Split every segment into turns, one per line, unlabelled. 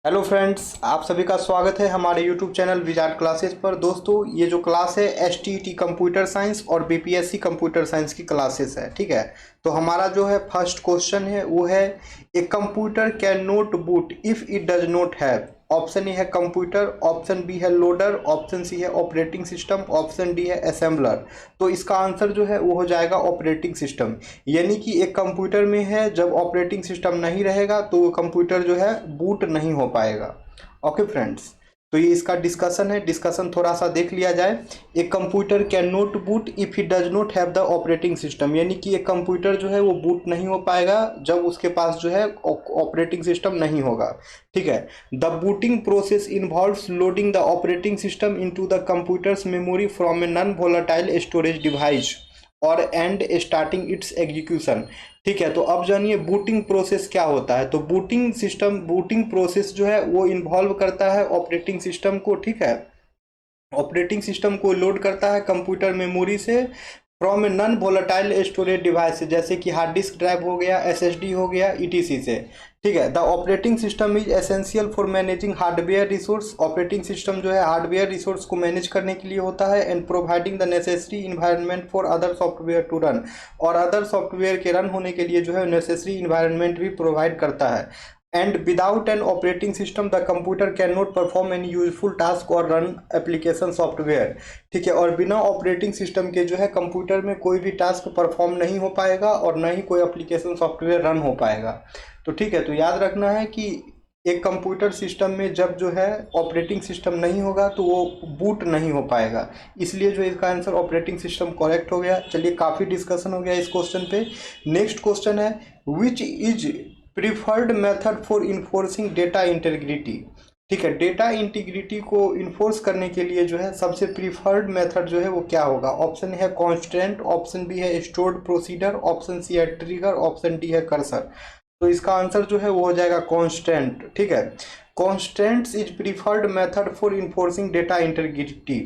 Hello friends, आप सभी का स्वागत है हमारे यूट्यूब चैनल विजार्ड क्लासेस पर। दोस्तों, ये जो क्लास है एसटीईटी कंप्यूटर साइंस और बीपीएससी कंप्यूटर साइंस की क्लासेस है। ठीक है, तो हमारा जो है फर्स्ट क्वेश्चन है वो है a computer can not boot if it does not have. Option A है कंप्यूटर, ऑप्शन बी है लोडर, ऑप्शन सी है ऑपरेटिंग सिस्टम, ऑप्शन डी है असेंबलर। तो इसका आंसर जो है वो हो जाएगा ऑपरेटिंग सिस्टम। यानी कि एक कंप्यूटर में है, जब ऑपरेटिंग सिस्टम नहीं रहेगा तो वो कंप्यूटर जो है बूट नहीं हो पाएगा। ओके फ्रेंड्स, तो ये इसका डिस्कशन है। डिस्कशन थोड़ा सा देख लिया जाए। एक computer can not boot if it does not have the operating system, यानी कि एक कंप्यूटर जो है वो बूट नहीं हो पाएगा जब उसके पास जो है ऑपरेटिंग सिस्टम नहीं होगा। ठीक है, the booting process involves loading the operating system into the computers memory from a non volatile storage device और एंड स्टार्टिंग इट्स एग्जीक्यूशन। ठीक है, तो अब जानिए बूटिंग प्रोसेस क्या होता है। तो बूटिंग प्रोसेस जो है वो इन्वॉल्व करता है ऑपरेटिंग सिस्टम को। ठीक है, ऑपरेटिंग सिस्टम को लोड करता है कंप्यूटर मेमोरी से from a non volatile storage device, जैसे कि हार्ड डिस्क ड्राइव हो गया, एसएसडी हो गया, ईटीसी से। ठीक है, the operating system is essential for managing hardware resource. Operating system जो है हार्डवेयर रिसोर्स को मैनेज करने के लिए होता है and providing the necessary environment for other software to run. और अदर सॉफ्टवेयर के रन होने के लिए जो है नेसेसरी इन्वायरमेंट भी प्रोवाइड करता है। And without an operating system the computer can not perform any useful task और रन एप्लीकेशन सॉफ्टवेयर। ठीक है, और बिना ऑपरेटिंग सिस्टम के जो है कंप्यूटर में कोई भी टास्क परफॉर्म नहीं हो पाएगा और ना ही कोई एप्लीकेशन सॉफ्टवेयर रन हो पाएगा। तो ठीक है, तो याद रखना है कि एक कंप्यूटर सिस्टम में जब जो है ऑपरेटिंग सिस्टम नहीं होगा तो वो बूट नहीं हो पाएगा, इसलिए जो इसका आंसर ऑपरेटिंग सिस्टम करेक्ट हो गया। चलिए, काफ़ी डिस्कशन हो गया इस क्वेश्चन पे। नेक्स्ट क्वेश्चन है which is preferred method for enforcing data integrity. ठीक है, डेटा इंटीग्रिटी को इन्फोर्स करने के लिए जो है सबसे प्रीफर्ड मेथड जो है वो क्या होगा। ऑप्शन है कॉन्स्टेंट, ऑप्शन बी है स्टोर्ड प्रोसीडर, ऑप्शन सी है ट्रिगर, ऑप्शन डी है कर्सर। तो इसका आंसर जो है वो हो जाएगा कॉन्स्टेंट। ठीक है, constants is preferred method for enforcing data integrity.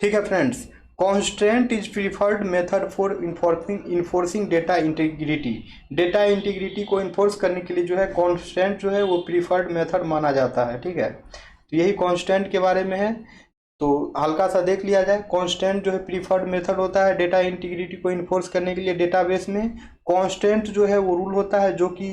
ठीक है friends, constant is preferred method for enforcing data integrity. Data integrity को इन्फोर्स करने के लिए जो है कॉन्स्टेंट जो है वो प्रीफर्ड मेथड माना जाता है। ठीक है, तो यही कॉन्स्टेंट के बारे में है, तो हल्का सा देख लिया जाए। कांस्टेंट जो है प्रीफर्ड मेथड होता है डेटा इंटीग्रिटी को इन्फोर्स करने के लिए डेटाबेस में। कांस्टेंट जो है वो रूल होता है जो कि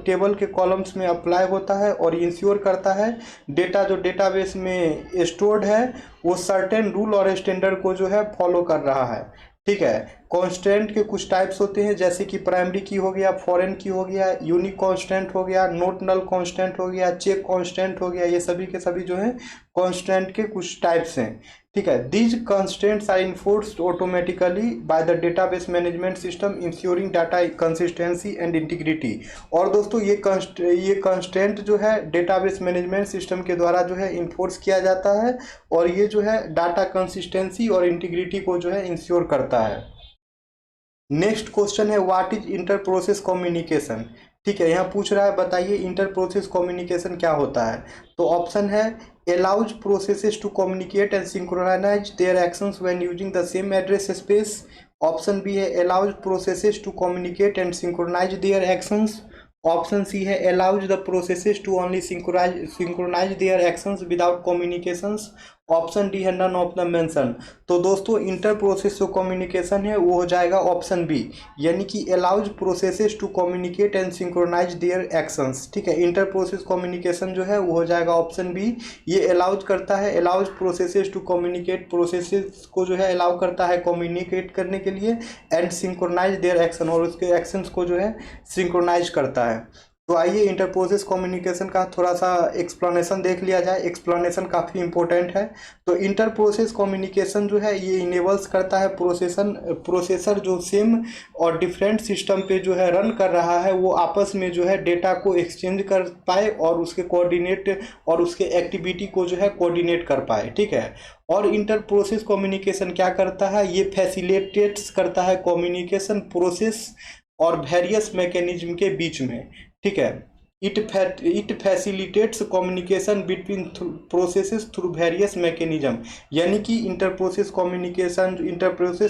टेबल के कॉलम्स में अप्लाई होता है और इंश्योर करता है डेटा जो डेटाबेस में स्टोर्ड है वो सर्टेन रूल और स्टैंडर्ड को जो है फॉलो कर रहा है। ठीक है, कांस्टेंट के कुछ टाइप्स होते हैं, जैसे कि प्राइमरी की हो गया, फॉरेन की हो गया, यूनिक कांस्टेंट हो गया, नोट नल कांस्टेंट हो गया, चेक कांस्टेंट हो गया। ये सभी के सभी जो है कांस्टेंट के कुछ टाइप्स हैं। ठीक है, these constants are enforced automatically by the database management system ensuring data consistency and integrity. और दोस्तों ये कांस्टेंट जो है डेटाबेस मैनेजमेंट सिस्टम के द्वारा जो है इन्फोर्स किया जाता है और ये जो है डाटा कंसिस्टेंसी और इंटीग्रिटी को जो है इंश्योर करता है। नेक्स्ट क्वेश्चन है what is inter process communication. ठीक है, यहाँ पूछ रहा है बताइए इंटर प्रोसेस कम्युनिकेशन क्या होता है। तो ऑप्शन है allows processes to communicate and synchronize their actions when using the same address space। Option B है allows processes to communicate and synchronize their actions। Option C है allows the processes to only synchronize their actions without communications। Option D है none of the mention. तो दोस्तों inter process जो communication है वो हो जाएगा ऑप्शन बी, यानी कि allows processes to communicate and synchronize their actions. ठीक है, इंटर प्रोसेस कम्युनिकेशन जो है वो हो जाएगा ऑप्शन बी। ये अलाउज करता है, allows processes to communicate, processes को जो है अलाउ करता है कम्युनिकेट करने के लिए, एंड सिंक्रोनाइज देयर एक्शन, और उसके एक्शंस को जो है सिंक्रोनाइज करता है। तो आइए इंटर प्रोसेस कम्युनिकेशन का थोड़ा सा एक्सप्लेनेशन देख लिया जाए। एक्सप्लेनेशन काफ़ी इंपॉर्टेंट है। तो इंटर प्रोसेस कम्युनिकेशन जो है ये इनेबल्स करता है प्रोसेसर जो सेम और डिफरेंट सिस्टम पे जो है रन कर रहा है वो आपस में जो है डेटा को एक्सचेंज कर पाए और उसके कोऑर्डिनेट और उसके एक्टिविटी को जो है कोऑर्डिनेट कर पाए। ठीक है, और इंटर प्रोसेस कम्युनिकेशन क्या करता है, ये फैसिलिटेट्स करता है कम्युनिकेशन प्रोसेस और वेरियस मैकेनिज्म के बीच में। ठीक है, it facilitates communication between processes through various mechanism, यानी कि इंटर प्रोसेस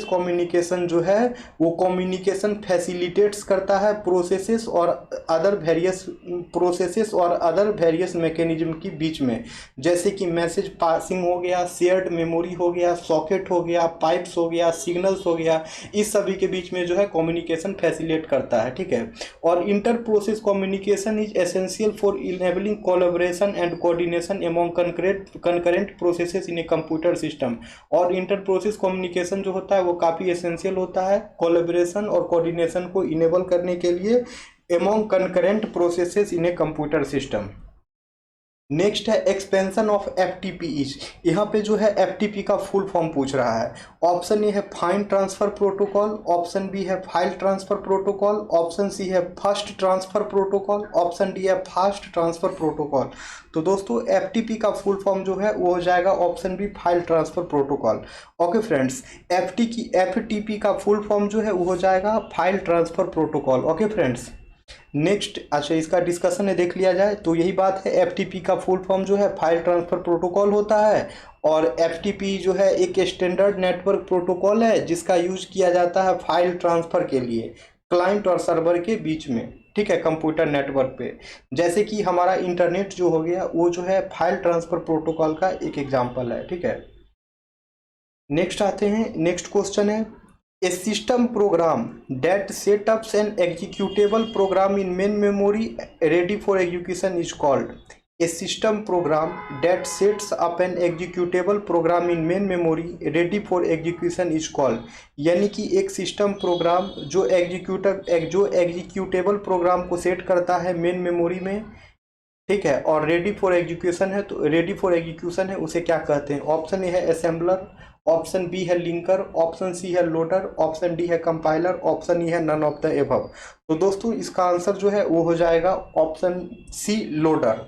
कम्युनिकेशन जो है वो कम्युनिकेशन फैसिलिटेट्स करता है प्रोसेसेस और अदर वेरियस मैकेनिज्म के बीच में, जैसे कि मैसेज पासिंग हो गया, शेयर्ड मेमोरी हो गया, सॉकेट हो गया, पाइप्स हो गया, सिग्नल्स हो गया, इस सभी के बीच में जो है कम्युनिकेशन फैसिलिटेट करता है। ठीक है, और inter process communication is essential for enabling collaboration and coordination among concurrent processes in a computer system। और इंटर प्रोसेस कम्युनिकेशन जो होता है वो काफ़ी एसेंशियल होता है कोलैबोरेशन और कोऑर्डिनेशन को इनेबल करने के लिए among concurrent processes in a computer system। Next है एक्सपेंशन ऑफ FTP इज, यहाँ पे जो है FTP का फुल फॉर्म पूछ रहा है। ऑप्शन ए है fine transfer protocol, option B है file transfer protocol, option C है first transfer protocol, option D है फास्ट ट्रांसफर प्रोटोकॉल। तो दोस्तों FTP का फुल फॉर्म जो है वो हो जाएगा option B file transfer protocol. Okay friends, FTP का फुल फॉर्म जो है वो हो जाएगा file transfer protocol. Okay friends, next अच्छा इसका डिस्कशन है देख लिया जाए तो यही बात है, FTP का फुल फॉर्म जो है फाइल ट्रांसफर प्रोटोकॉल होता है और FTP जो है एक स्टैंडर्ड नेटवर्क प्रोटोकॉल है जिसका यूज किया जाता है फाइल ट्रांसफर के लिए क्लाइंट और सर्वर के बीच में। ठीक है, कंप्यूटर नेटवर्क पे, जैसे कि हमारा इंटरनेट जो हो गया वो जो है फाइल ट्रांसफर प्रोटोकॉल का एक एग्जाम्पल है। ठीक है, नेक्स्ट आते हैं, नेक्स्ट क्वेश्चन है A system program that sets up an executable program in main memory ready for execution is called। A system program that sets up an executable program in main memory ready for execution is called। यानी कि एक system programme जो executable program को set करता है main memory में, ठीक है, और रेडी फॉर एग्जीक्यूशन है, तो रेडी फॉर एग्जीक्यूशन है उसे क्या कहते हैं? ऑप्शन ए है असेंबलर, ऑप्शन बी है लिंकर, ऑप्शन सी है लोडर, ऑप्शन डी है कंपाइलर, ऑप्शन ई है नन ऑफ द एबव। तो दोस्तों इसका आंसर जो है वो हो जाएगा ऑप्शन सी लोडर।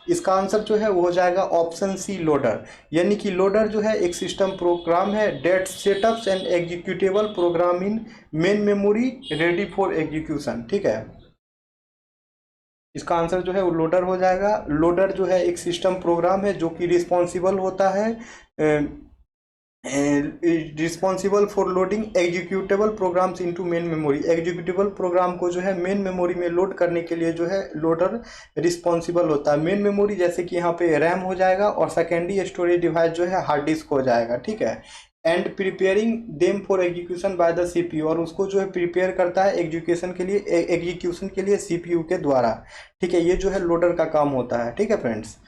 इसका आंसर जो है वो हो जाएगा ऑप्शन सी लोडर, यानी कि लोडर जो है एक सिस्टम प्रोग्राम है that setups and executable program in main memory ready for execution. ठीक है, इसका आंसर जो है वो लोडर हो जाएगा। लोडर जो है एक सिस्टम प्रोग्राम है जो कि रिस्पॉन्सिबल होता है responsible for loading executable programs into main memory. Executable program को जो है मेन मेमोरी में लोड करने के लिए जो है लोडर रिस्पॉन्सिबल होता है। मेन मेमोरी जैसे कि यहाँ पे रैम हो जाएगा और सेकेंडरी स्टोरेज डिवाइस जो है हार्ड डिस्क हो जाएगा। ठीक है, and preparing them for execution by the CPU, और उसको जो है प्रिपेयर करता है एग्जीक्यूशन के लिए CPU के द्वारा। ठीक है, ये जो है लोडर का काम होता है। ठीक है फ्रेंड्स,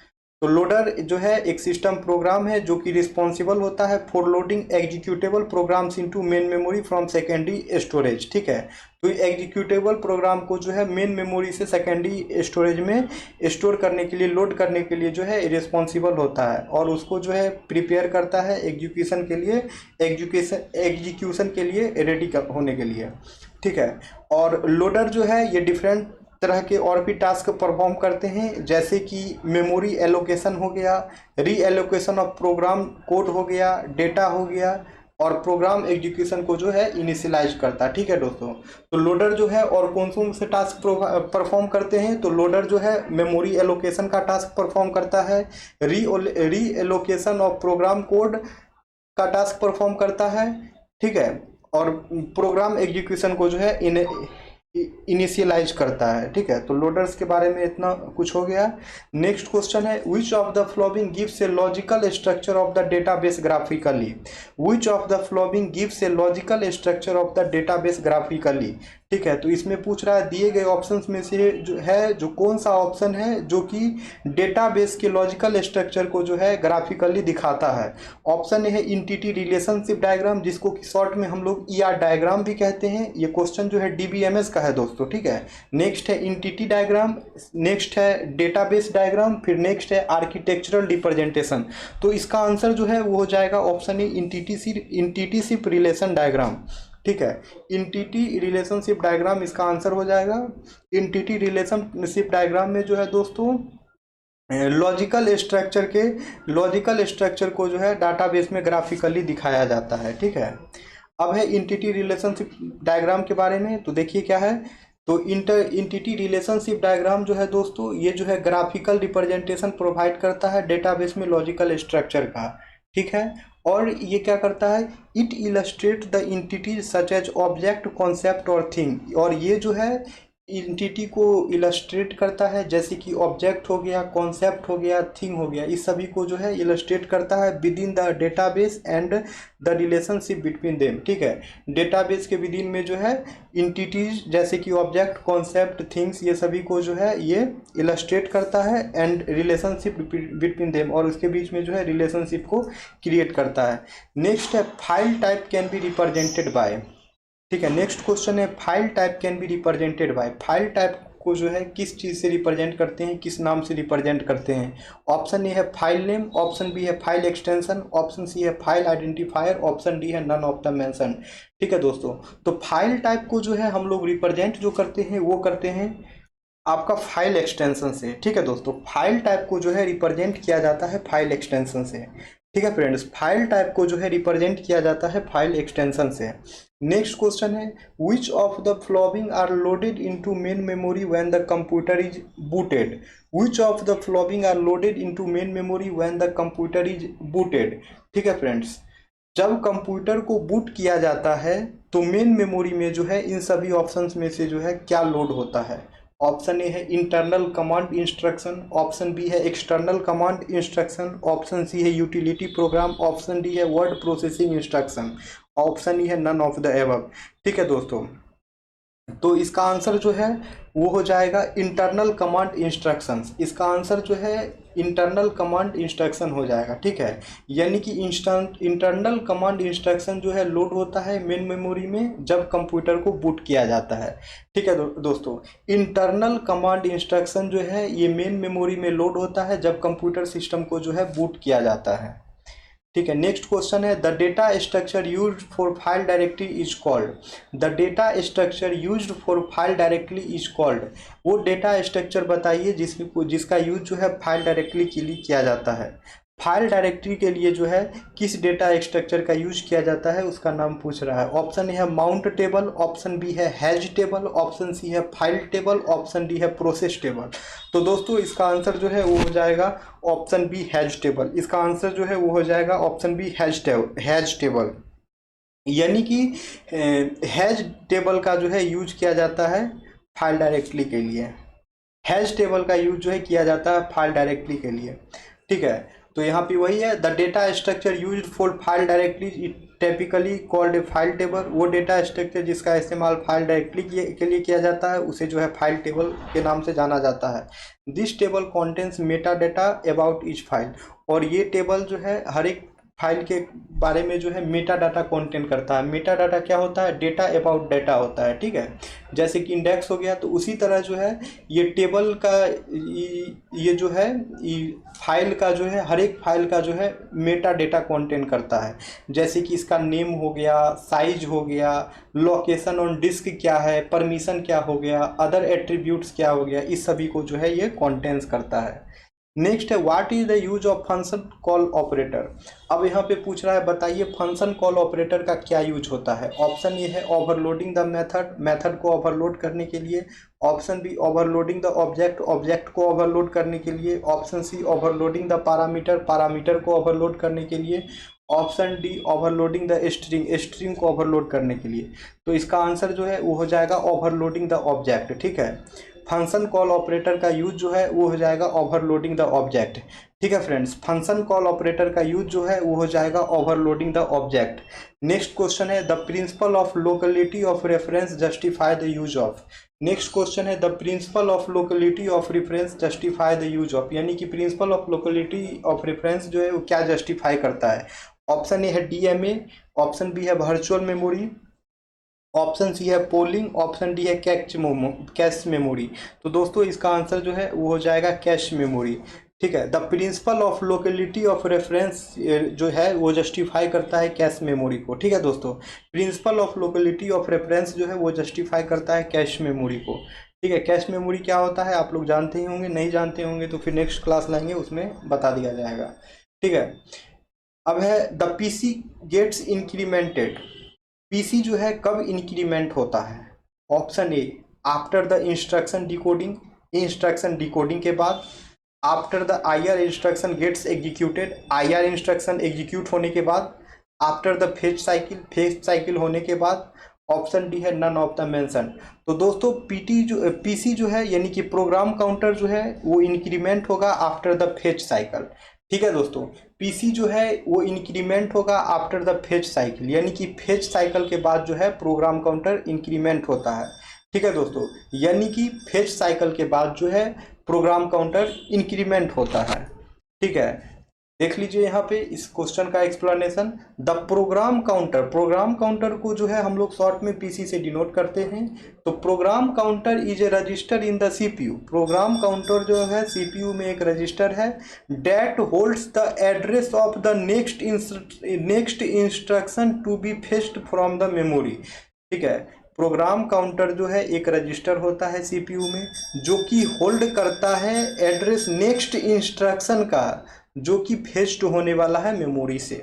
तो लोडर जो है एक सिस्टम प्रोग्राम है जो कि रिस्पॉन्सिबल होता है for loading executable programs into main memory from secondary storage. ठीक है, तो एग्जीक्यूटेबल प्रोग्राम को जो है मेन मेमोरी से सेकेंडरी स्टोरेज में स्टोर करने के लिए, लोड करने के लिए जो है रिस्पॉन्सिबल होता है और उसको जो है प्रिपेयर करता है एग्जीक्यूशन के लिए रेडी होने के लिए। ठीक है, और लोडर जो है ये डिफरेंट तरह के और भी टास्क परफॉर्म करते हैं, जैसे कि मेमोरी एलोकेशन हो गया, री एलोकेशन ऑफ प्रोग्राम कोड हो गया, डेटा हो गया, और प्रोग्राम एग्जीक्यूशन को जो है इनिशियलाइज करता है। ठीक है दोस्तों, तो लोडर जो है और कौन से टास्क परफॉर्म करते हैं? तो लोडर जो है मेमोरी एलोकेशन का टास्क परफॉर्म करता है, री एलोकेशन ऑफ प्रोग्राम कोड का टास्क परफॉर्म करता है। ठीक है, और प्रोग्राम एग्जीक्यूशन को जो है इनिशियलाइज करता है। ठीक है, तो लोडर्स के बारे में इतना कुछ हो गया। नेक्स्ट क्वेश्चन है which of the flowing gives a logical structure of the database graphically. Which of the flowing gives a logical structure of the database graphically. ठीक है, तो इसमें पूछ रहा है दिए गए ऑप्शंस में से जो कौन सा ऑप्शन है जो कि डेटाबेस के लॉजिकल स्ट्रक्चर को जो है ग्राफिकली दिखाता है। ऑप्शन ए है एंटिटी रिलेशनशिप डायग्राम, जिसको कि शॉर्ट में हम लोग ER डायग्राम भी कहते हैं। ये क्वेश्चन जो है DBMS का है दोस्तों। ठीक है, नेक्स्ट है एंटिटी डायग्राम, नेक्स्ट है डेटाबेस डायग्राम, फिर नेक्स्ट है आर्किटेक्चरल रिप्रेजेंटेशन। तो इसका आंसर जो है वो हो जाएगा ऑप्शन ए एंटिटीशिप रिलेशन डायग्राम। ठीक है, एंटिटी रिलेशनशिप डायग्राम इसका आंसर हो जाएगा। एंटिटी रिलेशनशिप डायग्राम में जो है दोस्तों लॉजिकल स्ट्रक्चर को जो है डाटाबेस में ग्राफिकली दिखाया जाता है। ठीक है, अब है एंटिटी रिलेशनशिप डायग्राम के बारे में, तो देखिए क्या है। तो इंटिटी रिलेशनशिप डायग्राम जो है दोस्तों, ये जो है ग्राफिकल रिप्रेजेंटेशन प्रोवाइड करता है डेटाबेस में लॉजिकल स्ट्रक्चर का, ठीक है। और ये क्या करता है, it illustrate the entities such as object, concept और थिंग। और ये जो है इंटिटी को इलस्ट्रेट करता है, जैसे कि ऑब्जेक्ट हो गया, कॉन्सेप्ट हो गया, थिंग हो गया, इस सभी को जो है इलस्ट्रेट करता है with in the database and the relationship between them, ठीक है। डेटाबेस के विद इन में जो है इंटिटीज जैसे कि ऑब्जेक्ट, कॉन्सेप्ट, थिंग्स, ये सभी को जो है ये इलस्ट्रेट करता है एंड रिलेशनशिप बिटवीन देम, और उसके बीच में जो है रिलेशनशिप को क्रिएट करता है। नेक्स्ट है file type can be represented by, ठीक है। नेक्स्ट क्वेश्चन है file type can be represented by. File type को जो है किस चीज़ से रिप्रेजेंट करते हैं, किस नाम से रिप्रेजेंट करते हैं। ऑप्शन ए है फाइल नेम, ऑप्शन बी है फाइल एक्सटेंशन, ऑप्शन सी है फाइल आइडेंटिफायर, ऑप्शन डी है नन ऑफ द मेंशन, ठीक है दोस्तों। तो फाइल टाइप को जो है हम लोग रिप्रेजेंट जो करते हैं वो करते हैं आपका फाइल एक्सटेंशन से, ठीक है दोस्तों। फाइल टाइप को जो है रिप्रेजेंट किया जाता है फाइल एक्सटेंशन से, ठीक है फ्रेंड्स। फाइल टाइप को जो है रिप्रेजेंट किया जाता है फाइल एक्सटेंशन से। नेक्स्ट क्वेश्चन है which of the following are loaded into main memory when the computer is booted. Which of the following are loaded into main memory when the computer is booted, ठीक है friends. जब computer को boot किया जाता है तो main memory में जो है इन सभी ऑप्शंस में से जो है क्या लोड होता है। ऑप्शन ए है internal command instruction, option B है external command instruction, option C है यूटिलिटी प्रोग्राम, ऑप्शन डी है word processing instruction, option E है नन ऑफ द एबव, ठीक है दोस्तों। तो इसका आंसर जो है वो हो जाएगा इंटरनल कमांड इंस्ट्रक्शंस। इसका आंसर जो है इंटरनल कमांड इंस्ट्रक्शन हो जाएगा, ठीक है। यानी कि इंटरनल कमांड इंस्ट्रक्शन जो है लोड होता है मेन मेमोरी में जब कंप्यूटर को बूट किया जाता है, ठीक है दोस्तों। इंटरनल कमांड इंस्ट्रक्शन जो है ये मेन मेमोरी में लोड होता है जब कंप्यूटर सिस्टम को जो है बूट किया जाता है, ठीक है। नेक्स्ट क्वेश्चन है the data structure used for file directory is called. The data structure used for file directory is called. वो डेटा स्ट्रक्चर बताइए जिसका यूज जो है फाइल डायरेक्टरी के लिए किया जाता है। फाइल डायरेक्टरी के लिए जो है किस डेटा स्ट्रक्चर का यूज किया जाता है उसका नाम पूछ रहा है। ऑप्शन ए है माउंट टेबल, ऑप्शन बी है हैज टेबल, ऑप्शन सी है फाइल टेबल, ऑप्शन डी है प्रोसेस टेबल। तो दोस्तों इसका आंसर जो है वो हो जाएगा ऑप्शन बी हैज टेबल। इसका आंसर जो है वो हो जाएगा ऑप्शन बी हैज टेबल। यानी कि हैज टेबल का जो है यूज किया जाता है फाइल डायरेक्टरी के लिए। हैज टेबल का यूज जो है किया जाता है फाइल डायरेक्टरी के लिए, ठीक है। तो यहाँ पे वही है the data structure used for file directory typically called a file table. वो डेटा स्ट्रक्चर जिसका इस्तेमाल फाइल डायरेक्टरी के लिए किया जाता है उसे जो है फाइल टेबल के नाम से जाना जाता है। This table contains Meta data about each file. और ये टेबल जो है हर एक फाइल के बारे में जो है मेटा डाटा कंटेन करता है। मेटा डाटा क्या होता है, डेटा अबाउट डेटा होता है, ठीक है। जैसे कि इंडेक्स हो गया, तो उसी तरह जो है ये टेबल का ये जो है फाइल का जो है हर एक फाइल का जो है मेटा डेटा कंटेन करता है। जैसे कि इसका नेम हो गया, साइज हो गया, लोकेशन ऑन डिस्क क्या है, परमिशन क्या हो गया, अदर एट्रीब्यूट्स क्या हो गया, इस सभी को जो है ये कंटेन्स करता है। नेक्स्ट है what is the use of function call operator. अब यहाँ पे पूछ रहा है बताइए फंक्शन कॉल ऑपरेटर का क्या यूज होता है। ऑप्शन ए है ओवरलोडिंग द मेथड को ओवरलोड करने के लिए, option B overloading the object को ओवरलोड करने के लिए, option C overloading the parameter को ओवरलोड करने के लिए, option D overloading the string को ओवरलोड करने के लिए। तो इसका आंसर जो है वो हो जाएगा ओवरलोडिंग द ऑब्जेक्ट, ठीक है। फंक्शन कॉल ऑपरेटर का यूज जो है वो हो जाएगा ओवरलोडिंग द ऑब्जेक्ट, ठीक है फ्रेंड्स। फंक्शन कॉल ऑपरेटर का यूज जो है वो हो जाएगा overloading the object. Next question है the principle of locality of reference justify the use of. Next question है the principle of locality of reference justify the use of. यानी कि principle of locality of reference जो है वो क्या justify करता है। ऑप्शन ए है डीएमए, ऑप्शन बी है वर्चुअल मेमोरी, ऑप्शन सी है पोलिंग, ऑप्शन डी है कैश मेमोरी। तो दोस्तों इसका आंसर जो है वो हो जाएगा कैश मेमोरी, ठीक है। The principle of locality of reference जो है वो जस्टिफाई करता है कैश मेमोरी को, ठीक है दोस्तों। Principal of locality of reference जो है वो जस्टिफाई करता है कैश मेमोरी को, ठीक है। कैश मेमोरी क्या होता है आप लोग जानते ही होंगे, नहीं जानते होंगे तो फिर नेक्स्ट क्लास लाएंगे उसमें बता दिया जाएगा, ठीक है। अब है the PC gets incremented. PC जो है कब इंक्रीमेंट होता है। Option A after the instruction decoding के बाद, after the IR instruction gets executed, IR instruction execute होने के बाद, आफ्टर द फेच साइकिल होने के बाद, ऑप्शन डी है नन ऑफ द मेंशन। तो दोस्तों पीसी जो है यानी कि प्रोग्राम काउंटर जो है वो इंक्रीमेंट होगा आफ्टर द फेच साइकिल। ठीक है दोस्तों, पीसी जो है वो इंक्रीमेंट होगा आफ्टर द फेच साइकिल, यानी कि फेच साइकिल के बाद जो है प्रोग्राम काउंटर इंक्रीमेंट होता है। ठीक है दोस्तों, यानी कि फेच साइकिल के बाद जो है प्रोग्राम काउंटर इंक्रीमेंट होता है। ठीक है, देख लीजिए यहाँ पे इस क्वेश्चन का एक्सप्लेनेशन। द प्रोग्राम काउंटर को जो है हम लोग शॉर्ट में पीसी से डिनोट करते हैं। तो program counter is a register in the CPU. Program counter जो है सीपीयू में एक रजिस्टर है that holds the address of the next instruction to be fetched from the memory. ठीक है, प्रोग्राम काउंटर जो है एक रजिस्टर होता है सीपीयू में जो कि होल्ड करता है एड्रेस नेक्स्ट इंस्ट्रक्शन का जो कि फेच्ड होने वाला है मेमोरी से।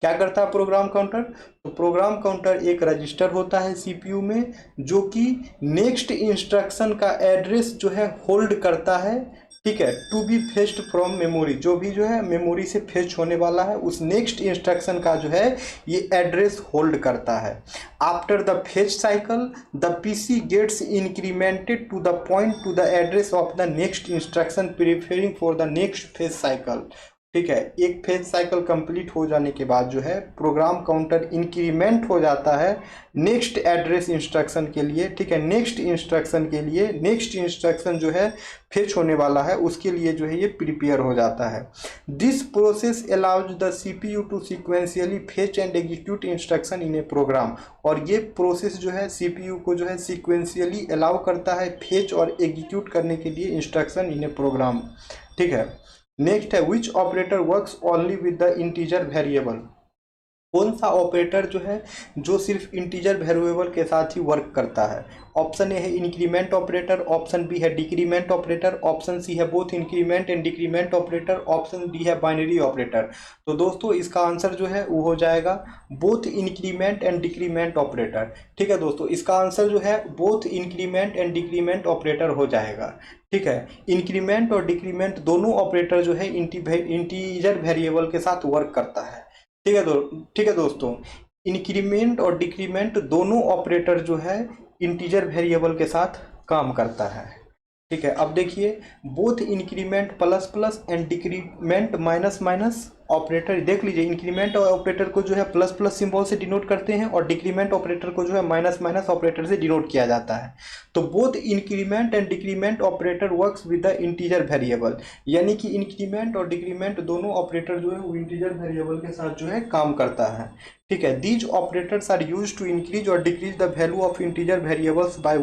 क्या करता है प्रोग्राम काउंटर? तो प्रोग्राम काउंटर एक रजिस्टर होता है सीपीयू में जो कि नेक्स्ट इंस्ट्रक्शन का एड्रेस जो है होल्ड करता है। ठीक है, to be fetched from memory, जो भी जो है मेमोरी से फेच होने वाला है उस नेक्स्ट इंस्ट्रक्शन का जो है ये एड्रेस होल्ड करता है। After the fetch cycle the PC gets incremented to the point to the address of the next instruction preparing for the next fetch cycle. ठीक है, एक फेज साइकिल कंप्लीट हो जाने के बाद जो है प्रोग्राम काउंटर इंक्रीमेंट हो जाता है नेक्स्ट एड्रेस इंस्ट्रक्शन के लिए। ठीक है, नेक्स्ट इंस्ट्रक्शन जो है फेच होने वाला है उसके लिए जो है ये प्रिपेयर हो जाता है। This process allows the CPU to sequentially fetch and execute instruction in a program. और ये प्रोसेस जो है सीपीयू को जो है सीक्वेंशियली अलाउ करता है फेच और एग्जीक्यूट करने के लिए इंस्ट्रक्शन इन ए प्रोग्राम। ठीक है, नेक्स्ट है which operator works only with the integer variable. कौन सा ऑपरेटर जो है जो सिर्फ इंटीजर वेरिएबल के साथ ही वर्क करता है? ऑप्शन ए है इंक्रीमेंट ऑपरेटर, ऑप्शन बी है डिक्रीमेंट ऑपरेटर, ऑप्शन सी है both increment and decrement operator, option D है बाइनरी ऑपरेटर। तो दोस्तों इसका आंसर जो है वो हो जाएगा both increment and decrement operator. ठीक है दोस्तों, इसका आंसर जो है both increment and decrement operator हो जाएगा। ठीक है, इंक्रीमेंट और डिक्रीमेंट दोनों ऑपरेटर जो है इंटीजर वेरिएबल के साथ वर्क करता है। ठीक है दोस्तों, इंक्रीमेंट और डिक्रीमेंट दोनों ऑपरेटर जो है इंटीजर वेरिएबल के साथ काम करता है। ठीक है, अब देखिए both increment plus plus and decrement minus minus operator, देख लीजिए इंक्रीमेंट ऑपरेटर को जो है प्लस प्लस सिंबल से डिनोट करते हैं और डिक्रीमेंट ऑपरेटर को जो है माइनस माइनस ऑपरेटर से डिनोट किया जाता है। तो both increment and decrement operator works with the integer variable, यानी कि इंक्रीमेंट और डिक्रीमेंट दोनों ऑपरेटर जो है वो इंटीजर वेरिएबल के साथ जो है काम करता है। ठीक है, these operators are used to increase और decrease the value of integer variables by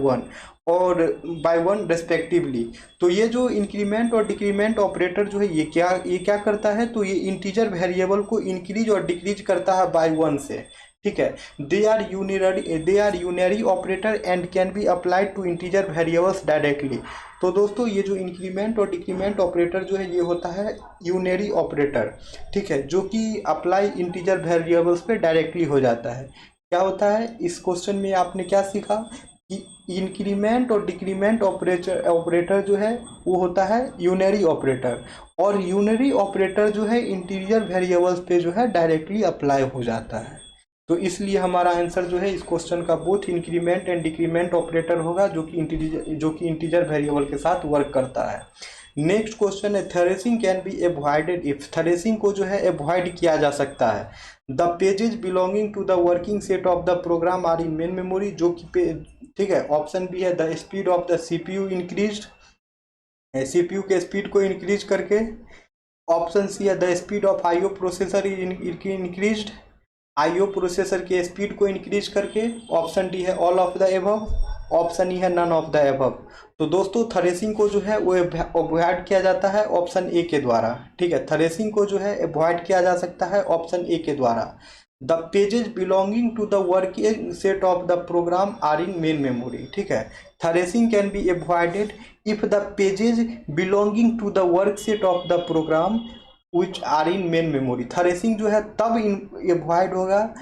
one respectively. तो ये जो इंक्रीमेंट और डिक्रीमेंट ऑपरेटर जो है ये क्या करता है? तो ये इंटीजर वेरिएबल को इंक्रीज और डिक्रीज करता है बाय वन से। ठीक है, they are unary operator and can be applied to integer variables directly. तो दोस्तों ये जो इंक्रीमेंट और डिक्रीमेंट ऑपरेटर जो है ये होता है यूनरी ऑपरेटर। ठीक है, जो कि अप्लाई इंटीजर वेरिएबल्स पे डायरेक्टली हो जाता है। क्या होता है इस क्वेश्चन में आपने क्या सीखा कि इंक्रीमेंट और डिक्रीमेंट ऑपरेटर जो है वो होता है यूनरी ऑपरेटर, और यूनरी ऑपरेटर जो है इंटीजर वेरिएबल्स पे जो है डायरेक्टली अप्लाई हो जाता है। तो इसलिए हमारा आंसर जो है इस क्वेश्चन का both increment and decrement operator होगा जो कि इंटीजर वेरिएबल के साथ वर्क करता है। नेक्स्ट क्वेश्चन है thrashing can be avoided if. Thrashing को जो है एवॉइड किया जा सकता है। The pages belonging to the working set of the program are in main memory, जो कि ठीक है, ऑप्शन बी है the speed of the CPU increased, CPU के स्पीड को इंक्रीज करके। ऑप्शन सी है the speed of IO processor increased, IO processor के स्पीड को इंक्रीज करके। ऑप्शन डी है all of the above, option E है नन ऑफ द एबव। तो दोस्तों थ्रेसिंग को जो है वो अवॉइड किया जाता है ऑप्शन ए के द्वारा। ठीक है, थ्रेसिंग को जो है अवॉइड किया जा सकता है ऑप्शन ए के द्वारा। The pages belonging to the working set of the program are in main memory. ठीक है, thrashing can be avoided if the pages belonging to the work set of the program which are in main memory. Thrashing जो है तब avoid होगा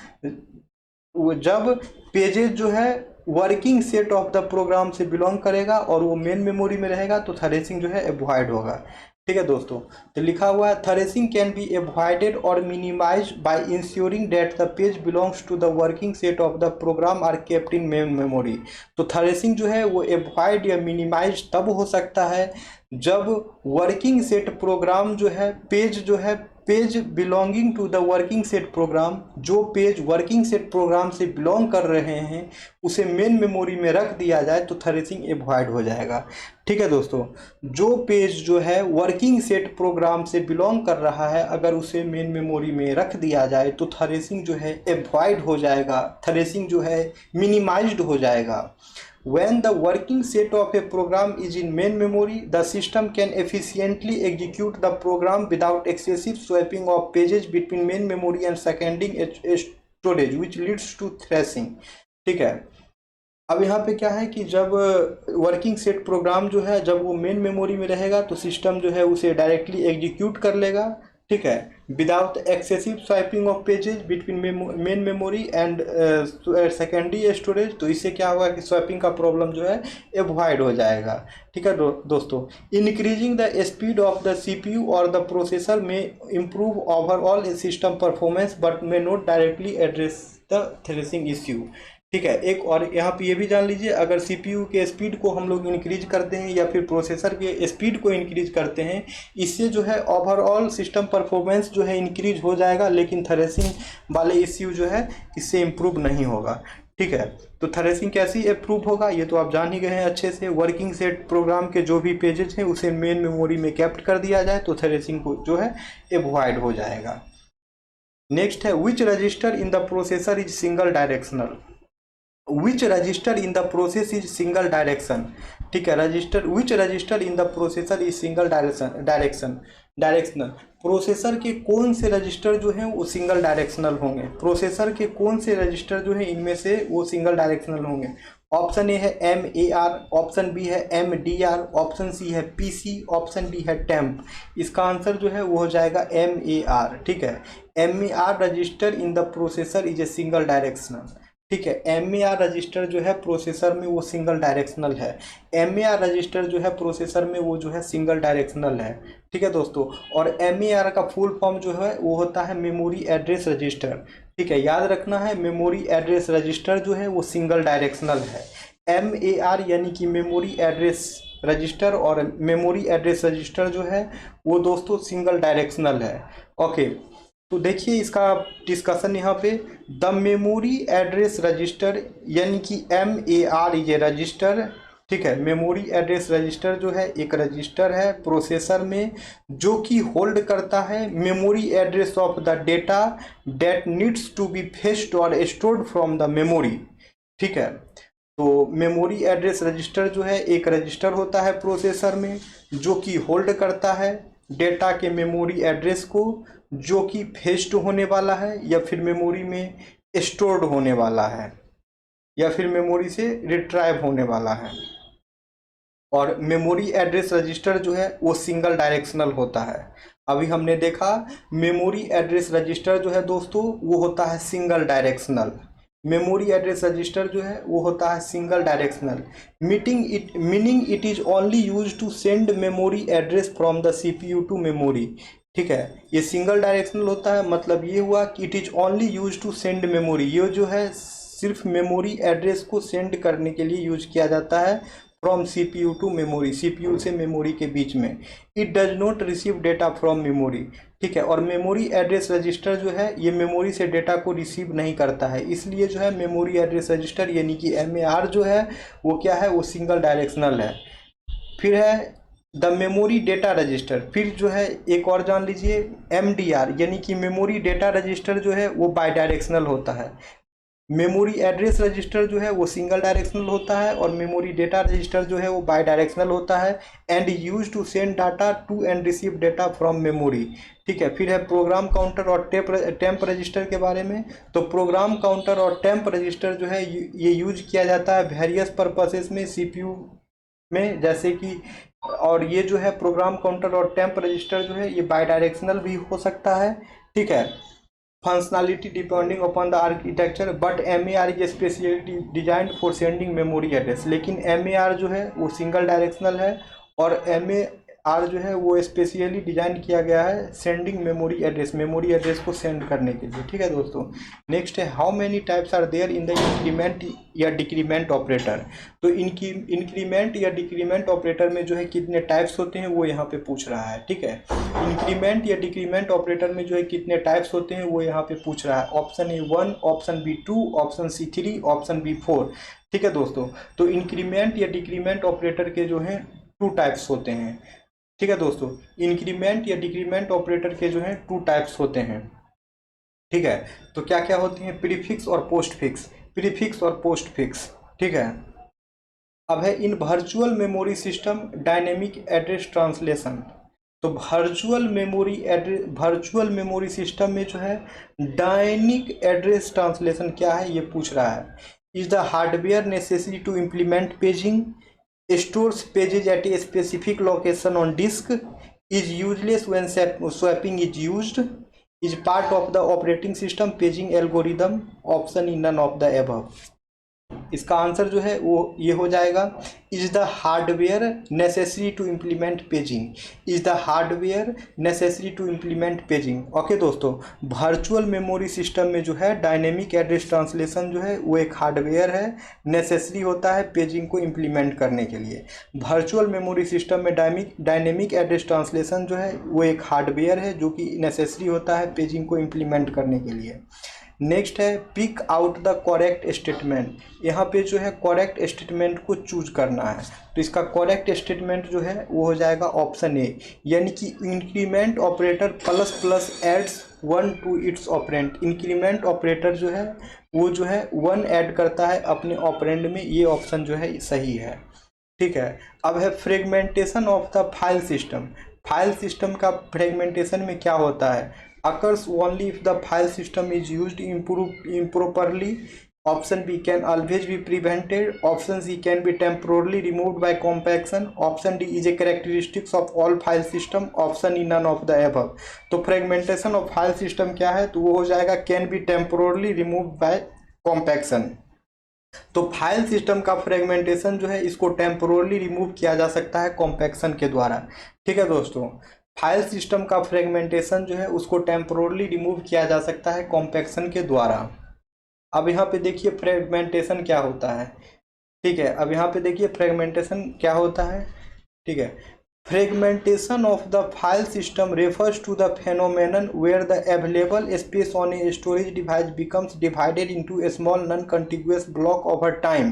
जब pages जो है working set of the program से बिलोंग करेगा और वो मेन मेमोरी में रहेगा तो थ्रेसिंग जो है अवॉइड होगा। ठीक है दोस्तों, तो लिखा हुआ है थ्रेसिंग कैन बी अवॉइडेड और minimize by ensuring that the page belongs to the working set of the program are kept in main memory. तो थ्रेसिंग जो है वो अवॉइड या मिनिमाइज तब हो सकता है जब वर्किंग सेट प्रोग्राम जो है page belonging to the working set program, जो पेज वर्किंग सेट प्रोग्राम से बिलोंग कर रहे हैं उसे मेन मेमोरी में रख दिया जाए तो थ्रेसिंग अवॉइड हो जाएगा। ठीक है दोस्तों, जो पेज जो है वर्किंग सेट प्रोग्राम से बिलोंग कर रहा है अगर उसे मेन मेमोरी में रख दिया जाए तो थ्रेसिंग जो है अवॉइड हो जाएगा, थ्रेसिंग जो है मिनिमाइज्ड हो जाएगा। When the working set of a program is in main memory, the system can efficiently execute the program without excessive swapping of pages between main memory and secondary storage, which leads to thrashing। ठीक है, अब यहाँ पे क्या है कि जब working set program जो है जब वो मेन मेमोरी में रहेगा तो सिस्टम जो है उसे डायरेक्टली एग्जीक्यूट कर लेगा। ठीक है, without excessive swiping of pages between main memory and secondary storage. तो इससे क्या होगा कि स्वाइपिंग का प्रॉब्लम जो है अवॉइड हो जाएगा। ठीक है दोस्तों, increasing the speed of the CPU और द प्रोसेसर में improve overall system performance but may not directly address the threshing issue. ठीक है, एक और यहाँ पे ये भी जान लीजिए, अगर सीपीयू के स्पीड को हम लोग इंक्रीज करते हैं या फिर प्रोसेसर के स्पीड को इंक्रीज करते हैं, इससे जो है ओवरऑल सिस्टम परफॉर्मेंस जो है इंक्रीज हो जाएगा, लेकिन थ्रेसिंग वाले इश्यू जो है इससे इम्प्रूव नहीं होगा। ठीक है, तो थ्रेसिंग कैसे इम्प्रूव होगा ये तो आप जान ही गए हैं अच्छे से। वर्किंग सेट प्रोग्राम के जो भी पेजेस हैं उसे मेन मेमोरी में कैप्ट कर दिया जाए तो थ्रेसिंग को जो है अवॉइड हो जाएगा। नेक्स्ट है which register in the processor is single directional. Which register in the process is single direction. ठीक है, register which register in the processor is single directional. Processor के कौन से रजिस्टर जो हैं वो सिंगल डायरेक्शनल होंगे, प्रोसेसर के कौन से रजिस्टर जो हैं इनमें से वो सिंगल डायरेक्शनल होंगे। ऑप्शन ए है MAR, ऑप्शन बी है MDR, ऑप्शन सी है PC, ऑप्शन डी है टेम्प। इसका आंसर जो है वो हो जाएगा MAR। ठीक है, MAR register in the processor is a single directional. ठीक है, MAR रजिस्टर जो है प्रोसेसर में वो सिंगल डायरेक्शनल है। MAR रजिस्टर जो है प्रोसेसर में वो जो है सिंगल डायरेक्शनल है। ठीक है दोस्तों, और MAR का फुल फॉर्म जो है वो होता है मेमोरी एड्रेस रजिस्टर। ठीक है, याद रखना है मेमोरी एड्रेस रजिस्टर जो है वो सिंगल डायरेक्शनल है। MAR यानी कि मेमोरी एड्रेस रजिस्टर और मेमोरी एड्रेस रजिस्टर जो है वो दोस्तों सिंगल डायरेक्शनल है। ओके, तो देखिए इसका डिस्कशन यहाँ पे, द मेमोरी एड्रेस रजिस्टर यानी कि MAR ये रजिस्टर। ठीक है, मेमोरी एड्रेस रजिस्टर जो है एक रजिस्टर है प्रोसेसर में जो कि होल्ड करता है memory address of the data that needs to be fetched और स्टोर्ड फ्रॉम द मेमोरी। ठीक है, तो मेमोरी एड्रेस रजिस्टर जो है एक रजिस्टर होता है प्रोसेसर में जो कि होल्ड करता है डेटा के मेमोरी एड्रेस को जो कि फेच्ड होने वाला है या फिर मेमोरी में स्टोर्ड होने वाला है या फिर मेमोरी से रिट्राइव होने वाला है। और मेमोरी एड्रेस रजिस्टर जो है वो सिंगल डायरेक्शनल होता है। अभी हमने देखा मेमोरी एड्रेस रजिस्टर जो है दोस्तों वो होता है single directional. Memory address register जो है वो होता है single directional, meaning it is only use to send memory address from the CPU to memory. ठीक है, ये सिंगल डायरेक्शनल होता है, मतलब ये हुआ कि it is only use to send memory, ये जो है सिर्फ मेमोरी एड्रेस को सेंड करने के लिए यूज किया जाता है from CPU to memory, CPU से मेमोरी के बीच में। It does not receive data from memory. ठीक है, और मेमोरी एड्रेस रजिस्टर जो है ये मेमोरी से डेटा को रिसीव नहीं करता है, इसलिए जो है मेमोरी एड्रेस रजिस्टर यानी कि MAR जो है वो क्या है वो सिंगल डायरेक्शनल है। फिर है द मेमोरी डेटा रजिस्टर, फिर जो है एक और जान लीजिए MDR यानी कि मेमोरी डेटा रजिस्टर जो है वो बाई डायरेक्शनल होता है। मेमोरी एड्रेस रजिस्टर जो है वो सिंगल डायरेक्शनल होता है और मेमोरी डेटा रजिस्टर जो है वो बाई डायरेक्शनल होता है and use to send data to and receive data from memory. ठीक है, फिर है प्रोग्राम काउंटर और टेम्प रजिस्टर के बारे में। तो प्रोग्राम काउंटर और टेम्प रजिस्टर जो है ये यूज किया जाता है वेरियस पर्पसेस में CPU में, जैसे कि, और ये जो है प्रोग्राम काउंटर और टेम्प रजिस्टर जो है ये बाई डायरेक्शनल भी हो सकता है। ठीक है, functionality depending upon the architecture, but MAR is specially designed for sending memory address. लेकिन MAR जो है वो सिंगल डायरेक्शनल है और MAR जो है वो स्पेशली डिजाइन किया गया है सेंडिंग मेमोरी एड्रेस को सेंड करने के लिए। ठीक है दोस्तों। नेक्स्ट है how many types are there in the increment या डिक्रीमेंट ऑपरेटर। तो इनकी इंक्रीमेंट या डिक्रीमेंट ऑपरेटर में जो है कितने टाइप्स होते हैं वो यहाँ पे पूछ रहा है। ठीक है, इंक्रीमेंट या डिक्रीमेंट ऑपरेटर में जो है कितने टाइप्स होते हैं वो यहाँ पे पूछ रहा है। Option A 1, option B 2, option C 3, option B 4। ठीक है दोस्तों। तो इंक्रीमेंट या डिक्रीमेंट ऑपरेटर के जो है 2 टाइप्स होते हैं। ठीक है दोस्तों, इंक्रीमेंट या डिक्रीमेंट ऑपरेटर के जो है 2 टाइप्स होते हैं। ठीक है, तो क्या क्या होती हैं, प्रीफिक्स और पोस्टफिक्स, प्रीफिक्स और पोस्टफिक्स। ठीक है, अब है in virtual memory system dynamic address translation. तो वर्चुअल मेमोरी सिस्टम में जो है डायनेमिक एड्रेस ट्रांसलेशन क्या है ये पूछ रहा है। Is the hardware necessary to implement paging, stores pages at a specific location on disk, is useless when swapping is used, is part of the operating system paging algorithm, option is none of the above। इसका answer जो है वो ये हो जाएगा, is the hardware necessary to implement paging, is the hardware necessary to implement paging. Okay दोस्तों, virtual memory system में जो है डायनेमिक एड्रेस ट्रांसलेशन जो है वो एक हार्डवेयर है, नेसेसरी होता है पेजिंग को इम्प्लीमेंट करने के लिए। वर्चुअल मेमोरी सिस्टम में डायनेमिक एड्रेस ट्रांसलेशन जो है वो एक हार्डवेयर है जो कि नेसेसरी होता है पेजिंग को इम्प्लीमेंट करने के लिए। नेक्स्ट है pick out the correct statement. यहाँ पे जो है करेक्ट स्टेटमेंट को चूज करना है। तो इसका करेक्ट स्टेटमेंट जो है वो हो जाएगा ऑप्शन ए, यानी कि increment operator plus plus adds 1 to its operand. Increment operator जो है वो जो है 1 ऐड करता है अपने ऑपरेंड में, ये ऑप्शन जो है सही है। ठीक है, अब है fragmentation of the file system. File system का फ्रेगमेंटेशन में क्या होता है, occurs only if the file system is used improperly. Option B can always be prevented. Option C can be temporarily removed by compaction. Option D is a characteristics of all file system. Option E none of the above। तो fragmentation of file system क्या है, तो वो हो जाएगा can be temporarily removed by compaction। तो file system का fragmentation जो है इसको टेम्पोरली रिमूव किया जा सकता है कॉम्पैक्शन के द्वारा। ठीक है दोस्तों, फाइल सिस्टम का फ्रेगमेंटेशन जो है उसको टेम्पोरली रिमूव किया जा सकता है कॉम्पैक्शन के द्वारा। अब यहाँ पे देखिए फ्रेगमेंटेशन क्या होता है। ठीक है, अब यहाँ पे देखिए फ्रेगमेंटेशन क्या होता है। ठीक है, fragmentation of the file system refers to the phenomenon where the available space on a storage device becomes divided into a small non-contiguous block over time,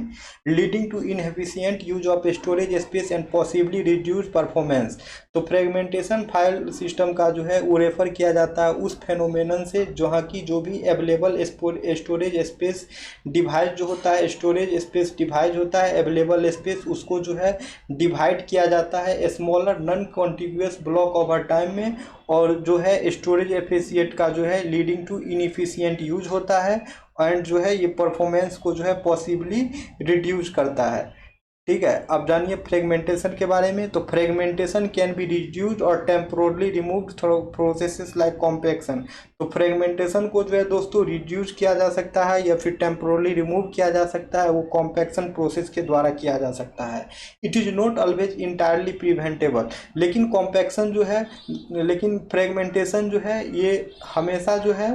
leading to inefficient use of storage space and possibly reduced performance। तो fragmentation file system का जो है वो refer किया जाता है उस phenomenon से जहाँ की जो भी अवेलेबल स्टोरेज स्पेस डिवाइस जो होता है, स्टोरेज स्पेस डिवाइस होता है अवेलेबल स्पेस, उसको जो है डिवाइड किया जाता है smaller non contiguous block over time में, और जो है स्टोरेज एफिशिएंट का जो है लीडिंग टू इनएफिशिएंट यूज होता है एंड जो है ये परफॉर्मेंस को जो है पॉसिबली रिड्यूस करता है। ठीक है, अब जानिए फ्रेगमेंटेशन के बारे में। तो फ्रेगमेंटेशन कैन बी रिड्यूस्ड और temporarily removed through processes like compaction. तो फ्रेगमेंटेशन को जो है दोस्तों रिड्यूस किया जा सकता है या फिर टेम्पोरली रिमूव किया जा सकता है, वो कॉम्पैक्शन प्रोसेस के द्वारा किया जा सकता है। It is not always entirely preventable. लेकिन कॉम्पैक्शन जो है, लेकिन फ्रेगमेंटेशन जो है ये हमेशा जो है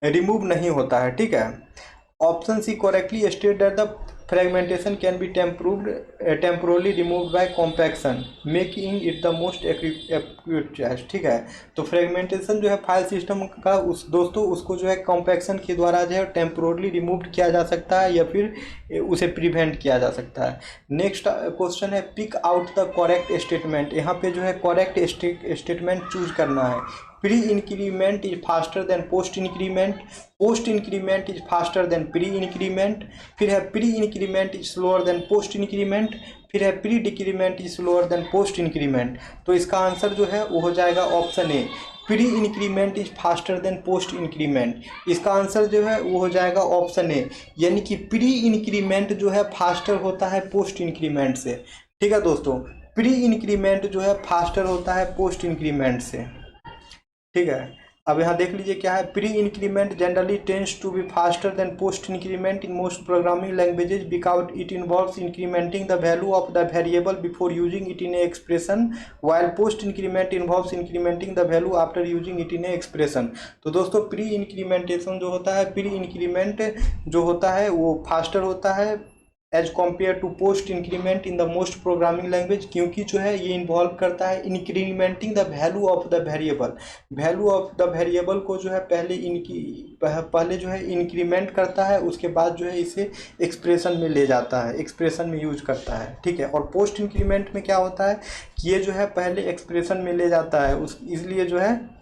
रिमूव नहीं होता है। ठीक है, option C correctly state that the fragmentation can be temporarily removed by compaction, making it the most accurate choice। ठीक है, तो फ्रेगमेंटेशन जो है फाइल सिस्टम का उस दोस्तों उसको जो है कॉम्पैक्शन के द्वारा जो है टेम्पोरली रिमूव किया जा सकता है या फिर उसे प्रिवेंट किया जा सकता है। नेक्स्ट क्वेश्चन है pick out the correct statement. यहाँ पे जो है करेक्ट स्टेटमेंट चूज करना है। Pre increment is faster than post increment, post increment is faster than pre increment, फिर है pre increment is slower than post increment, फिर है pre decrement is slower than post increment. तो इसका answer जो है वो हो जाएगा option A, pre increment is faster than post increment. इसका आंसर जो है वो हो जाएगा ऑप्शन ए, यानी कि प्री इंक्रीमेंट जो है फास्टर होता है पोस्ट इंक्रीमेंट से। ठीक है दोस्तों, प्री इंक्रीमेंट जो है फास्टर होता है पोस्ट इंक्रीमेंट से। ठीक है, अब यहाँ देख लीजिए क्या है, pre increment generally tends to be faster than post increment in most programming languages because it involves incrementing the value of the variable before using it in a expression while post increment involves incrementing the value after using it in a expression. तो दोस्तों pre incrementation जो होता है, pre increment जो होता है वो faster होता है as compare to post increment in the most programming language, क्योंकि जो है ये इन्वॉल्व करता है incrementing the value of the variable, value of the variable को जो है पहले जो है इंक्रीमेंट करता है, उसके बाद जो है इसे एक्सप्रेशन में ले जाता है, एक्सप्रेशन में यूज करता है, ठीक है। और पोस्ट इंक्रीमेंट में क्या होता है कि ये जो है पहले एक्सप्रेशन में ले जाता है, उस इसलिए जो है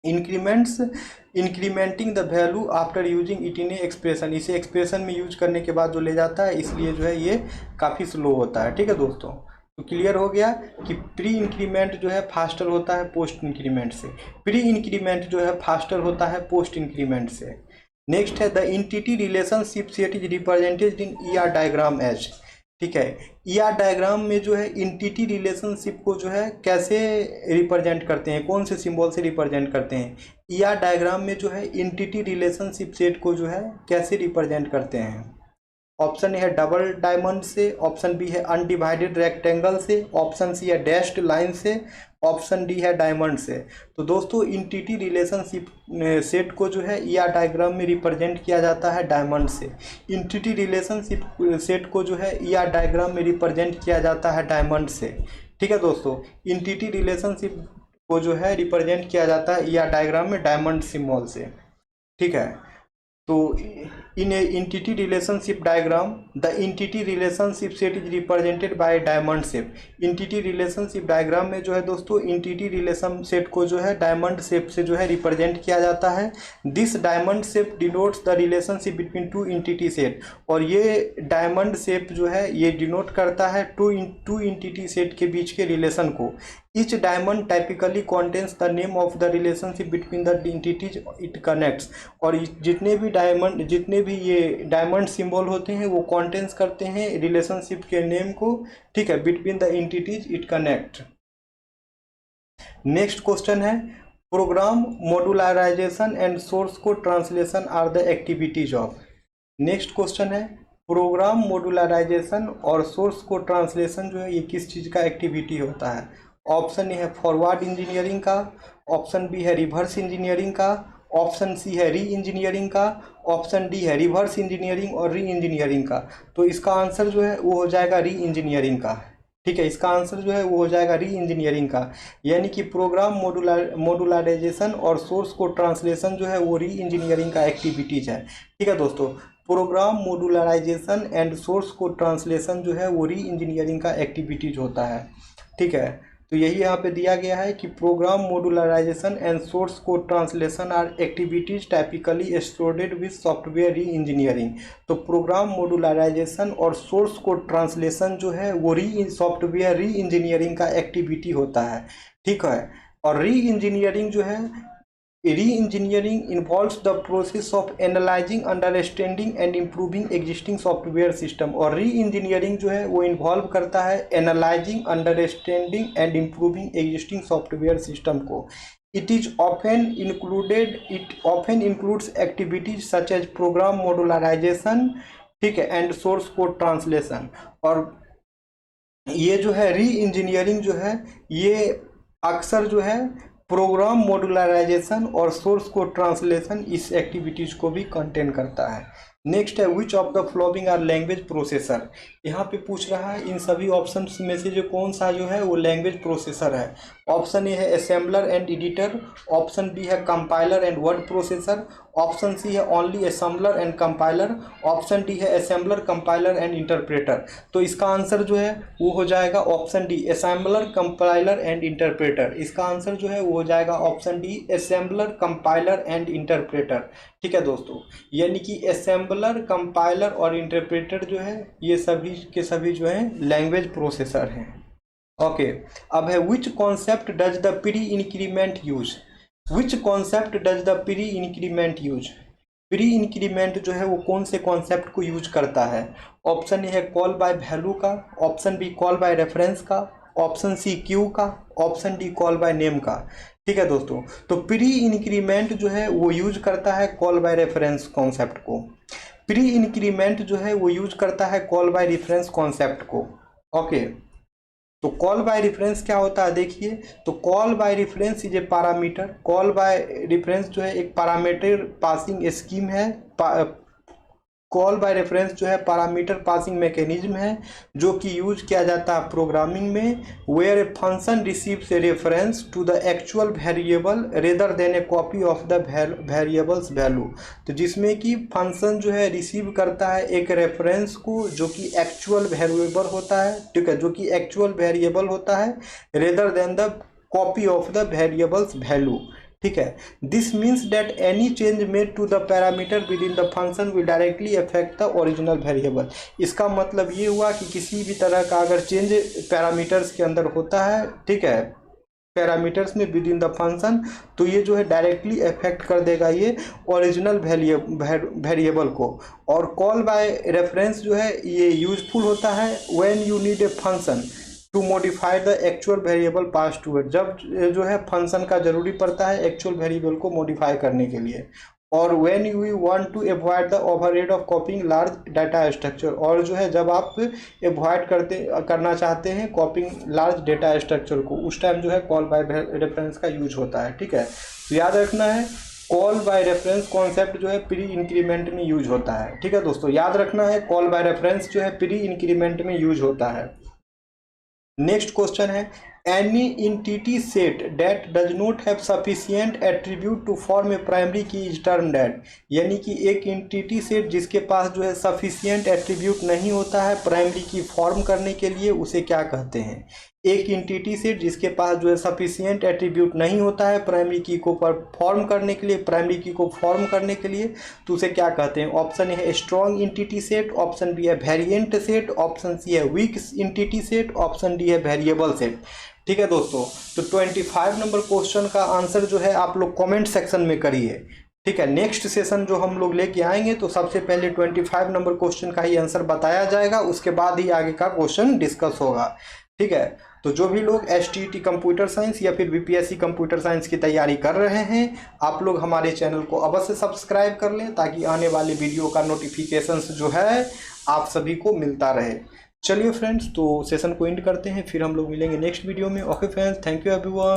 incrementing the value after using it in a expression, इसे एक्सप्रेशन में यूज करने के बाद जो ले जाता है, इसलिए जो है ये काफ़ी स्लो होता है, ठीक है दोस्तों। तो क्लियर हो गया कि प्री इंक्रीमेंट जो है फास्टर होता है पोस्ट इंक्रीमेंट से, प्री इंक्रीमेंट जो है फास्टर होता है पोस्ट इंक्रीमेंट से। नेक्स्ट है the entity relationship set is represented in ER diagram as, ठीक है। ईआर डायग्राम में जो है एंटिटी रिलेशनशिप को जो है कैसे रिप्रेजेंट करते हैं, कौन से सिंबल से रिप्रेजेंट करते हैं। ईआर डायग्राम में जो है एंटिटी रिलेशनशिप सेट को जो है कैसे रिप्रेजेंट करते हैं। ऑप्शन ए है डबल डायमंड से, ऑप्शन बी है अनडिवाइडेड रेक्टेंगल से, ऑप्शन सी है डैश्ड लाइन से, ऑप्शन डी है डायमंड से। तो दोस्तों एंटिटी रिलेशनशिप सेट को जो है ईआर डायग्राम में रिप्रेजेंट किया जाता है डायमंड से। एंटिटी रिलेशनशिप सेट को जो है ईआर डायग्राम में रिप्रेजेंट किया जाता है डायमंड से, ठीक है दोस्तों। एंटिटी रिलेशनशिप को जो है रिप्रेजेंट किया जाता है ईआर डायग्राम में डायमंड सिंबल से, ठीक है। तो in a entity relationship diagram the entity relationship set is represented by diamond shape. Entity relationship diagram में जो है दोस्तों एंटिटी रिलेशन सेट को जो है डायमंड शेप से जो है रिप्रेजेंट किया जाता है। This diamond shape denotes the relationship between two entity set, और ये डायमंड शेप जो है ये डिनोट करता है टू एंटिटी सेट के बीच के रिलेशन को। Each diamond typically contains the name of the relationship between the entities it connects, और जितने भी ये डायमंड सिंबल होते हैं वो कॉन्टेंस करते हैं रिलेशनशिप के नेम को, ठीक है, between the entities it connect. Next question है program modularization and source code translation are the activities of. Next question है प्रोग्राम मॉड्यूलराइजेशन और सोर्स कोड ट्रांसलेशन जो है ये किस चीज़ का एक्टिविटी होता है। ऑप्शन ए है फॉरवर्ड इंजीनियरिंग का, ऑप्शन बी है रिवर्स इंजीनियरिंग का, ऑप्शन सी है री इंजीनियरिंग का, ऑप्शन डी है रिवर्स इंजीनियरिंग और री इंजीनियरिंग का। तो इसका आंसर जो है वो हो जाएगा री इंजीनियरिंग का, ठीक है। इसका आंसर जो है वो हो जाएगा री इंजीनियरिंग का, यानी कि प्रोग्राम मॉड्यूलराइजेशन और सोर्स कोड ट्रांसलेशन जो है वो री इंजीनियरिंग का एक्टिविटीज है, ठीक है दोस्तों। Program modularization and source code translation जो है वो री इंजीनियरिंग का एक्टिविटीज होता है, ठीक है। तो यही यहाँ पे दिया गया है कि program modularization and source code translation are activities typically associated with software re engineering. तो प्रोग्राम मॉड्यूलराइजेशन और सोर्स कोड ट्रांसलेशन जो है वो सॉफ्टवेयर री इंजीनियरिंग का एक्टिविटी होता है, ठीक है। और री इंजीनियरिंग जो है री-इंजीनियरिंग involves the process of analyzing, understanding and improving existing software system, और री-इंजीनियरिंग जो है वो इन्वॉल्व करता है analysing, understanding and improving existing software system को। It often includes activities such as program modularization, ठीक है, एंड सोर्स कोड ट्रांसलेशन। और ये जो है री इंजीनियरिंग जो है ये अक्सर जो है प्रोग्राम मॉड्यूलराइजेशन और सोर्स कोड ट्रांसलेशन इस एक्टिविटीज़ को भी कंटेन करता है। नेक्स्ट है which of the following are language processor. यहाँ पे पूछ रहा है इन सभी ऑप्शंस में से जो कौन सा जो है वो लैंग्वेज प्रोसेसर है। ऑप्शन ए है assembler and editor, option B है compiler and word processor, option C है only assembler and compiler, option D है असेंबलर कंपाइलर एंड इंटरप्रेटर। तो इसका आंसर जो है वो हो जाएगा option D assembler compiler and interpreter. इसका आंसर जो है वो हो जाएगा option D assembler compiler and interpreter, ठीक है दोस्तों। यानी कि असेंबलर कंपाइलर और इंटरप्रेटर जो है ये सभी के सभी जो है लैंग्वेज प्रोसेसर हैं। ओके, अब है विच concept does the pre increment use. Which concept does the pre increment use. Pre increment जो है वो कौन से कॉन्सेप्ट को यूज करता है। ऑप्शन ए है कॉल बाय वैल्यू का, option be call by reference का, ऑप्शन सी क्यू का, option D call by name का। ठीक है दोस्तों, तो प्री इंक्रीमेंट जो है वो यूज करता है कॉल बाय रेफरेंस कॉन्सेप्ट को। प्री इंक्रीमेंट जो है वो यूज करता है कॉल बाय रेफरेंस कॉन्सेप्ट को। ओके, तो कॉल बाय रेफरेंस क्या होता है देखिए, तो call by reference is a parameter. Call by reference जो है एक पैरामीटर पासिंग स्कीम है। कॉल बाय रेफरेंस जो है पैरामीटर पासिंग मैकेनिज्म है जो कि यूज किया जाता है प्रोग्रामिंग में, where a function receives a reference to the actual variable rather than a copy of the variables value. तो जिसमें कि फंक्शन जो है रिसीव करता है एक रेफरेंस को जो कि एक्चुअल वेरिएबल होता है, ठीक है, जो कि एक्चुअल वेरिएबल होता है rather than the copy of the variables value. ठीक है, this means that any change made to the parameter within the function will directly affect the original variable. इसका मतलब ये हुआ कि किसी भी तरह का अगर चेंज पैरामीटर्स के अंदर होता है, ठीक है, पैरामीटर्स में विद इन द फंक्शन, तो ये जो है डायरेक्टली अफेक्ट कर देगा ये ओरिजिनल वेरिएबल को। और कॉल बाय रेफरेंस जो है ये यूजफुल होता है when you need a function to modify the actual variable pass to it, जब जो है फंक्शन का जरूरी पड़ता है एक्चुअल वेरिएबल को मॉडिफाई करने के लिए। और when you want to avoid the overhead of copying large data structure, और जो है जब आप अवॉइड करना चाहते हैं कॉपिंग लार्ज डेटा स्ट्रक्चर को, उस टाइम जो है कॉल बाय रेफरेंस का यूज होता है। ठीक है, तो याद रखना है कॉल बाय रेफरेंस कॉन्सेप्ट जो है प्री इंक्रीमेंट में यूज होता है। ठीक है दोस्तों, याद रखना है कॉल बाय रेफरेंस जो है प्री इंक्रीमेंट में यूज होता है। नेक्स्ट क्वेश्चन है, any entity set that does not have sufficient attribute to form a primary key is term that, यानी कि एक इंटिटी सेट जिसके पास जो है सफिशिएंट एट्रीब्यूट नहीं होता है प्राइमरी की फॉर्म करने के लिए, उसे क्या कहते हैं। एक इंटिटी सेट जिसके पास जो है सफिशिएंट एट्रीब्यूट नहीं होता है प्राइमरी की को फॉर्म करने के लिए, प्राइमरी की को फॉर्म करने के लिए, तो उसे क्या कहते हैं। ऑप्शन ए है strong entity set, option B है वेरिएंट सेट, ऑप्शन सी है weak entity set, option D है वेरिएबल सेट। ठीक है दोस्तों, तो 25 नंबर क्वेश्चन का आंसर जो है आप लोग कमेंट सेक्शन में करिए। ठीक है, नेक्स्ट सेशन जो हम लोग लेके आएंगे तो सबसे पहले 25 नंबर क्वेश्चन का ही आंसर बताया जाएगा, उसके बाद ही आगे का क्वेश्चन डिस्कस होगा। ठीक है, तो जो भी लोग STET कंप्यूटर साइंस या फिर BPSC कंप्यूटर साइंस की तैयारी कर रहे हैं, आप लोग हमारे चैनल को अवश्य सब्सक्राइब कर लें ताकि आने वाले वीडियो का नोटिफिकेशंस जो है आप सभी को मिलता रहे। चलिए फ्रेंड्स, तो सेशन को एंड करते हैं, फिर हम लोग मिलेंगे नेक्स्ट वीडियो में। Okay friends, thank you everyone.